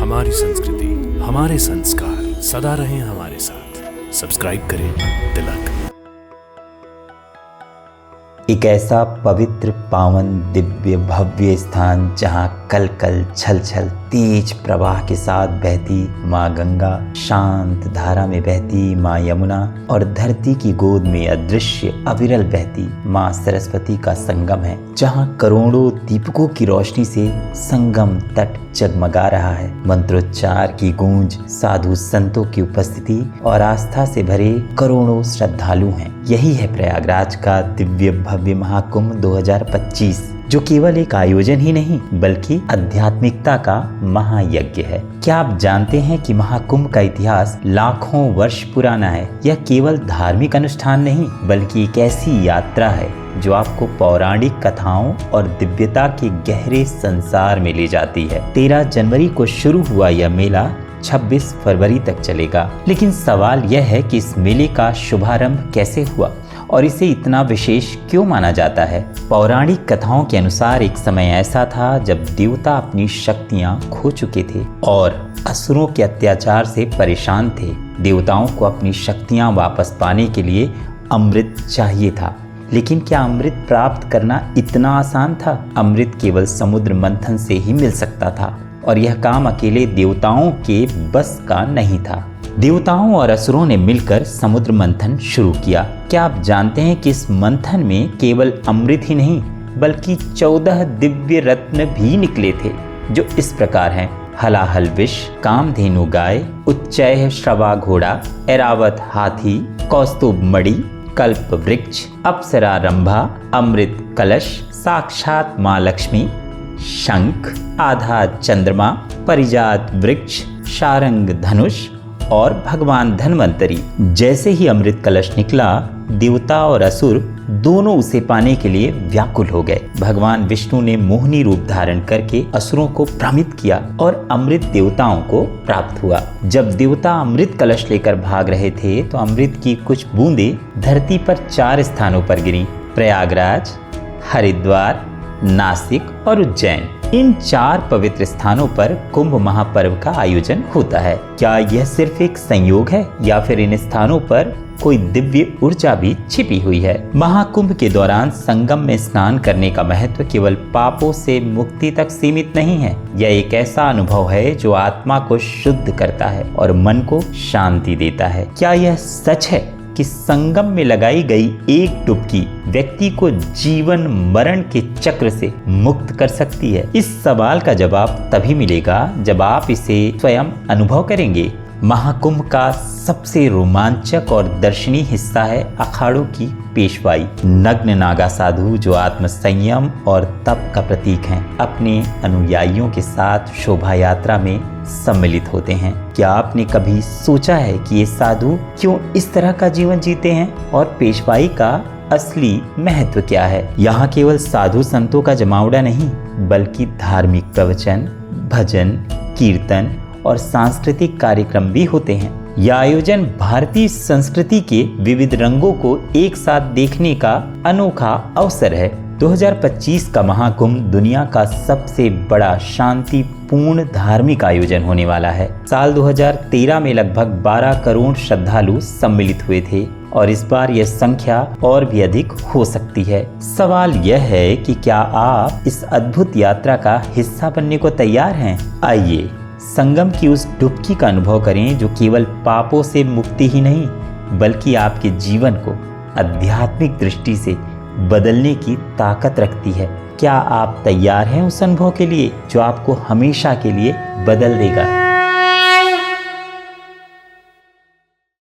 हमारी संस्कृति, हमारे संस्कार सदा रहें हमारे साथ। सब्सक्राइब करें तिलक। एक ऐसा पवित्र, पावन, दिव्य, भव्य स्थान जहाँ कल कल छल छल तेज प्रवाह के साथ बहती माँ गंगा, शांत धारा में बहती माँ यमुना और धरती की गोद में अदृश्य अविरल बहती माँ सरस्वती का संगम है, जहाँ करोड़ों दीपकों की रोशनी से संगम तट जगमगा रहा है। मंत्रोच्चार की गूंज, साधु संतों की उपस्थिति और आस्था से भरे करोड़ों श्रद्धालु हैं। यही है प्रयागराज का दिव्य भव्य महाकुंभ 2025, जो केवल एक आयोजन ही नहीं बल्कि आध्यात्मिकता का महायज्ञ है। क्या आप जानते हैं कि महाकुंभ का इतिहास लाखों वर्ष पुराना है? यह केवल धार्मिक अनुष्ठान नहीं बल्कि एक ऐसी यात्रा है जो आपको पौराणिक कथाओं और दिव्यता के गहरे संसार में ले जाती है। 13 जनवरी को शुरू हुआ यह मेला 26 फरवरी तक चलेगा। लेकिन सवाल यह है कि इस मेले का शुभारंभ कैसे हुआ और इसे इतना विशेष क्यों माना जाता है? पौराणिक कथाओं के अनुसार एक समय ऐसा था जब देवता अपनी शक्तियां खो चुके थे और असुरों के अत्याचार से परेशान थे। देवताओं को अपनी शक्तियां वापस पाने के लिए अमृत चाहिए था, लेकिन क्या अमृत प्राप्त करना इतना आसान था? अमृत केवल समुद्र मंथन से ही मिल सकता था और यह काम अकेले देवताओं के बस का नहीं था। देवताओं और असुरों ने मिलकर समुद्र मंथन शुरू किया। क्या आप जानते हैं कि इस मंथन में केवल अमृत ही नहीं बल्कि 14 दिव्य रत्न भी निकले थे, जो इस प्रकार हैं: हलाहल विष, कामधेनु गाय, उच्चैः श्रवा घोड़ा, ऐरावत हाथी, कौस्तुभ मणि, कल्प वृक्ष, अप्सरा रंभा, अमृत कलश, साक्षात माँ लक्ष्मी, शंख, आधा चंद्रमा, परिजात वृक्ष, शारंग धनुष और भगवान धन्वंतरी। जैसे ही अमृत कलश निकला, देवता और असुर दोनों उसे पाने के लिए व्याकुल हो गए। भगवान विष्णु ने मोहिनी रूप धारण करके असुरों को भ्रमित किया और अमृत देवताओं को प्राप्त हुआ। जब देवता अमृत कलश लेकर भाग रहे थे तो अमृत की कुछ बूंदें धरती पर 4 स्थानों पर गिरी: प्रयागराज, हरिद्वार, नासिक और उज्जैन। इन 4 पवित्र स्थानों पर कुंभ महापर्व का आयोजन होता है। क्या यह सिर्फ एक संयोग है या फिर इन स्थानों पर कोई दिव्य ऊर्जा भी छिपी हुई है? महाकुंभ के दौरान संगम में स्नान करने का महत्व केवल पापों से मुक्ति तक सीमित नहीं है। यह एक ऐसा अनुभव है जो आत्मा को शुद्ध करता है और मन को शांति देता है। क्या यह सच है कि संगम में लगाई गई एक डुबकी व्यक्ति को जीवन मरण के चक्र से मुक्त कर सकती है? इस सवाल का जवाब तभी मिलेगा जब आप इसे स्वयं अनुभव करेंगे। महाकुंभ का सबसे रोमांचक और दर्शनीय हिस्सा है अखाड़ों की पेशवाई। नग्न नागा साधु जो आत्म संयम और तप का प्रतीक हैं, अपने अनुयायियों के साथ शोभा यात्रा में सम्मिलित होते हैं। क्या आपने कभी सोचा है कि ये साधु क्यों इस तरह का जीवन जीते हैं और पेशवाई का असली महत्व क्या है? यहाँ केवल साधु संतों का जमावड़ा नहीं बल्कि धार्मिक प्रवचन, भजन, कीर्तन और सांस्कृतिक कार्यक्रम भी होते हैं। यह आयोजन भारतीय संस्कृति के विविध रंगों को एक साथ देखने का अनोखा अवसर है। 2025 का महाकुंभ दुनिया का सबसे बड़ा शांतिपूर्ण धार्मिक आयोजन होने वाला है। साल 2013 में लगभग 12 करोड़ श्रद्धालु सम्मिलित हुए थे और इस बार यह संख्या और भी अधिक हो सकती है। सवाल यह है कि क्या आप इस अद्भुत यात्रा का हिस्सा बनने को तैयार हैं? आइए संगम की उस डुबकी का अनुभव करें जो केवल पापों से मुक्ति ही नहीं बल्कि आपके जीवन को आध्यात्मिक दृष्टि से बदलने की ताकत रखती है। क्या आप तैयार हैं उस अनुभव के लिए जो आपको हमेशा के लिए बदल देगा?